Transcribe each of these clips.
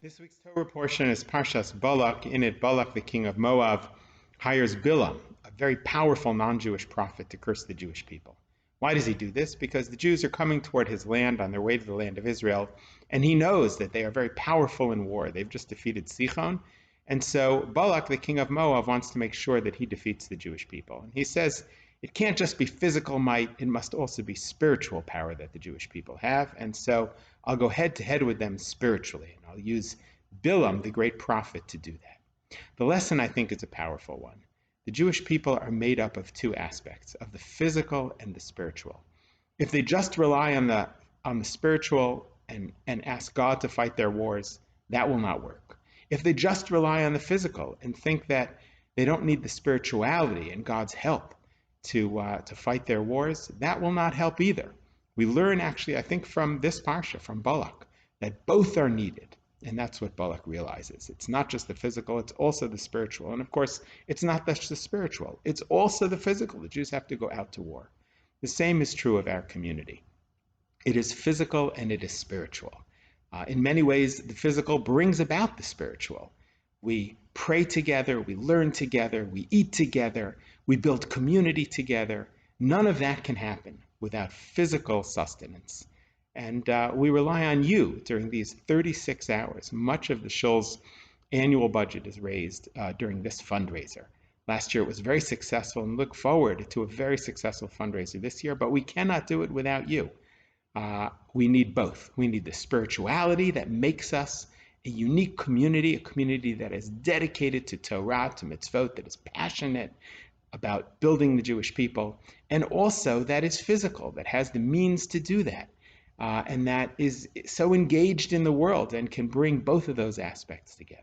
This week's Torah portion is Parshas Balak. In it, Balak, the king of Moab, hires Bilam, a very powerful non-Jewish prophet, to curse the Jewish people. Why does he do this? Because the Jews are coming toward his land on their way to the land of Israel, and he knows that they are very powerful in war. They've just defeated Sichon, and so Balak, the king of Moab, wants to make sure that he defeats the Jewish people. And he says, it can't just be physical might, it must also be spiritual power that the Jewish people have. And so I'll go head to head with them spiritually, and I'll use Bilam, the great prophet, to do that. The lesson, I think, is a powerful one. The Jewish people are made up of two aspects, of the physical and the spiritual. If they just rely on the spiritual and ask God to fight their wars, that will not work. If they just rely on the physical and think that they don't need the spirituality and God's help to fight their wars, that will not help either. We learn, actually, I think, from this parsha, from Balak, that both are needed. And that's what Balak realizes. It's not just the physical, it's also the spiritual. And of course, it's not just the spiritual, it's also the physical. The Jews have to go out to war. The same is true of our community. It is physical and it is spiritual. In many ways, the physical brings about the spiritual. We pray together, we learn together, we eat together, we build community together. None of that can happen without physical sustenance. And we rely on you during these 36 hours. Much of the shul's annual budget is raised during this fundraiser. Last year it was very successful, and look forward to a very successful fundraiser this year, but we cannot do it without you. We need both. We need the spirituality that makes us a unique community, a community that is dedicated to Torah, to mitzvot, that is passionate about building the Jewish people, and also that is physical, that has the means to do that, and that is so engaged in the world and can bring both of those aspects together.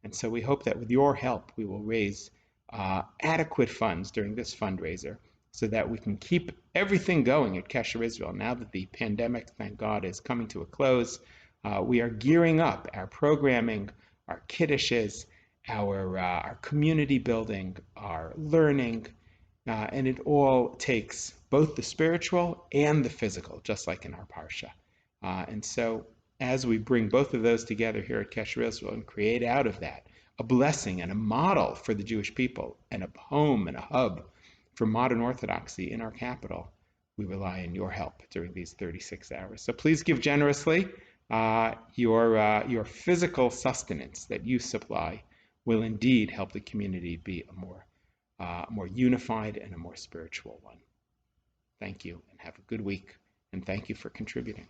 And so we hope that with your help, we will raise adequate funds during this fundraiser so that we can keep everything going at Kesher Israel. Now that the pandemic, thank God, is coming to a close, we are gearing up our programming, our kiddushes, our community building, our learning, and it all takes both the spiritual and the physical, just like in our parsha. And so as we bring both of those together here at Kesher Israel and create out of that a blessing and a model for the Jewish people and a home and a hub for modern Orthodoxy in our capital, we rely on your help during these 36 hours. So please give generously. Your physical sustenance that you supply will indeed help the community be a more unified and a more spiritual one. Thank you, and have a good week, and thank you for contributing.